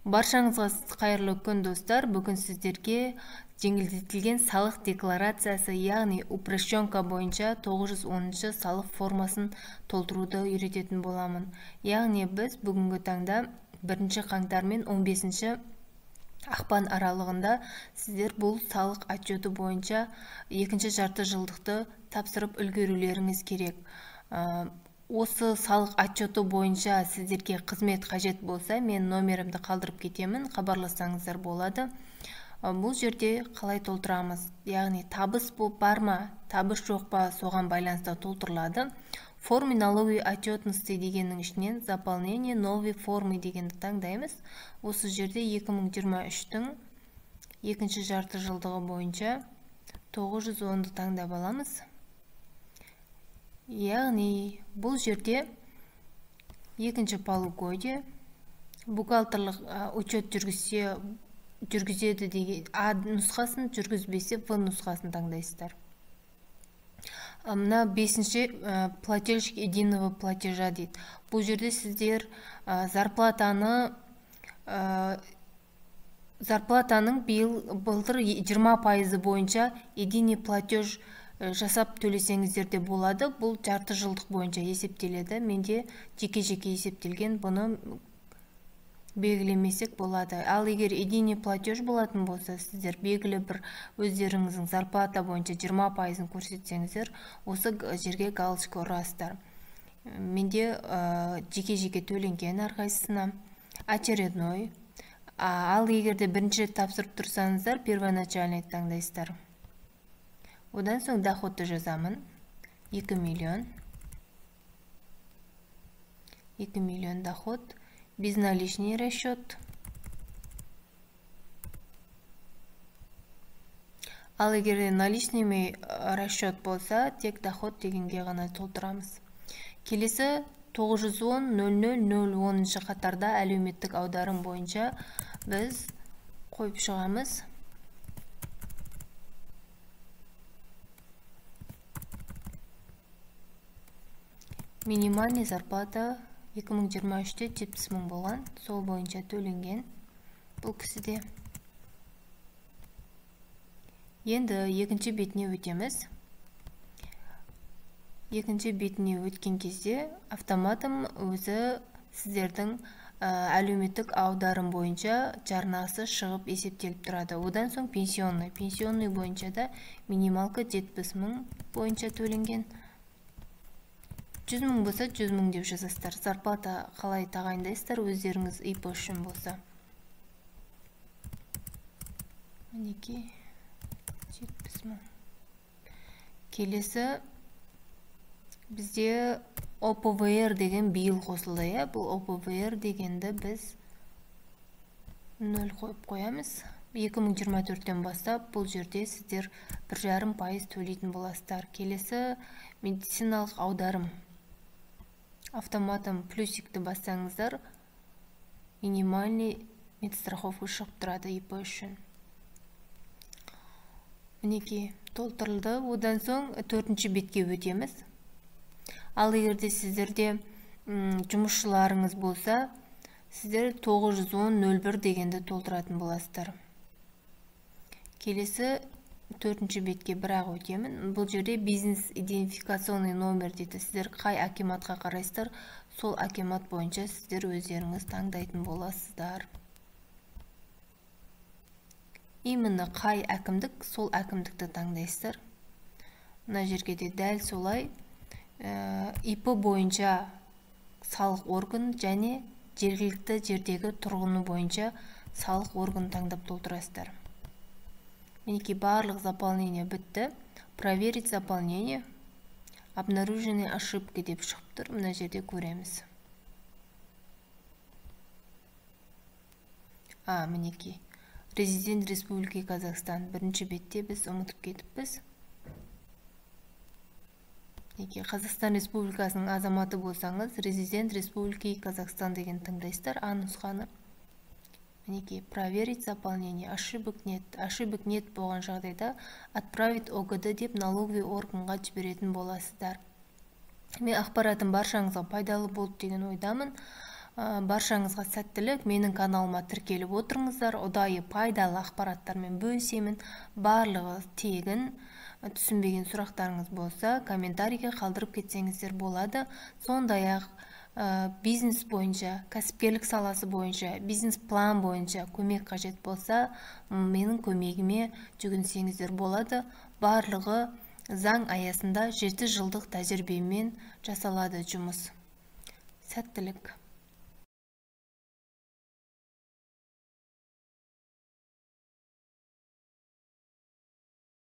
Баршаңызға қайырлы күн достар. Бүгін сіздерге жеңілдетілген салық декларациясы, яғни упрощенка бойынша 910 салық формасын толтыруды үйрететін боламын. Яғни біз бүгінгі таңда 1 қаңтар мен 15 ақпан аралығында сіздер бұл салық отчеты бойынша екінші жарты жылдықты тапсырып үлгерулеріңіз керек. Осы салық отчеты бойынша сіздерге қызмет қажет болса, мен номерімді қалдырып кетемін, хабарлассаңыздар болады. Бұл жерде қалай толтырамыз? Яғни табыс бар ма, табыс жоқ па, соған байланысты толтырылады. Формы налоговой отчетности дегеннің ішінен заполнение новой формы дегенді таңдаймыз. Осы жерде 2023-тің екінші жарты жылдығы бойынша 910-ды таңдап аламыз. Яғни бұл жерде екінші полугодие бухгалтерлік учет жүргізеді деген А нұсқасын, жүргізбесе В нұсқасын таңдайсыздар. Мына 5-ші плательщик единого платежа дейді. Бұл жерде сіздер зарплатаның былтыр 20% бойынша единый платеж жасап төлесеңіздер де болады. Бұл жарты жылдық бойынша есептеледі. Менде жеке-жеке есептелген, бұны белгілемесек болады. Ал егер единый платеж болатын болса, сіздер белгілі бір өздеріңіздің зарплата бойынша 20%-ын көрсетсеңіздер, осы жерге галочка ұрасыздар. Менде жеке-жеке төленген әрқайсысына очередной. Ал егерде бірінші рет тапсырып тұрсаңыздар, первоначальный таңдайсыздар. Одан соң доходты жазамын. 2 миллион. 2 миллион доход. Безналичный расчет. Ал егер наличный расчет болса, тек доход дегенге ғана толтырамыз. Келесі 910-00-010 қатарда әлеуметтік аударым бойынша біз қойып шығамыз. Минимальный зарплата 2023-те 70 мың болған, сол бойынша төленген бұл кісіде. Енді екінші бетіне өтеміз. Екінші бетіне өткен кезде автоматом өзі сіздердің әлеуметтік аударым бойынша жарнасы шығып есептеліп тұрады. Одан соң пенсионный. Пенсионный бойынша да минималка 70 мың бойынша төленген. 100 мың болса 100 мың деп жазасыздар. Зарплата қалай тағайындайсыздар, өздеріңіз ИП үшін болса. Мінеки 70 мың. Келесі бізде ОПВР деген биыл қосылды. Бұл ОПВР дегенді біз 0 қойып қоямыз. 2024-тен бастап бұл жерде сіздер 1,5% төлейтін боласыздар. Келесі медициналық аударым. Автоматом плюсикті бассаңыздар, минимальный медстраховка шығып тұрады ИП үшін. Мінеки толтырылды. Одан соң 4-ші бетке өтеміз. Ал егерде сіздерде жұмысшыларыңыз болса, сіздер 910-01 дегенді толтыратын боласыздар. Келесі 4-ші бетке бірақ өтемін. Бұл жерде бизнес идентификационный номер дейді. Сіздер қай акиматқа қарайсыздар, сол акимат бойынша сіздер өздеріңіз таңдайтын боласыздар. Именно қай әкімдік, сол әкімдікті таңдайсыздар. Мына жерге де дәл солай ИП бойынша салық орган және жергілікті жердегі тұрғыны бойынша салық орган таңдап толтырасыздар. Мінеки барлық заполнение бітті. Проверить заполнение. Обнаруженные ошибки деп шығып тұр. Мына жерде көреміз. Мінеки. Резидент Республики Казахстан. Бірінші бетте біз ұмытып кетіппіз. Қазақстан Республикасының азаматы болсаңыз, Резидент Республики Казахстан деген таңдайсыздар. А нұсқаны. Мінеки, проверить заполнение. Ошибок нет. Ошибок нет болған жағдайда отправить ОГД деп налоговый органға жіберетін боласыздар. Мен ақпаратым баршаңызға пайдалы болды деген ойдамын. Баршаңызға сәттілік. Менің каналыма тіркеліп отырыңыздар. Ұдайы пайдалы ақпараттармен бөлісемін. Барлығы тегін. Түсінбеген сұрақтарыңыз болса, комментарийге қалдырып кетсеңіздер болады. Сондай-ақ бизнес бойынша, кәсіпкерлік саласы бойынша, бизнес план бойынша көмек қажет болса, менің көмегіме жүгінсеңіздер болады. Барлығы заң аясында 7 жылдық тәжірибемен жасалады жұмыс. Сәттілік.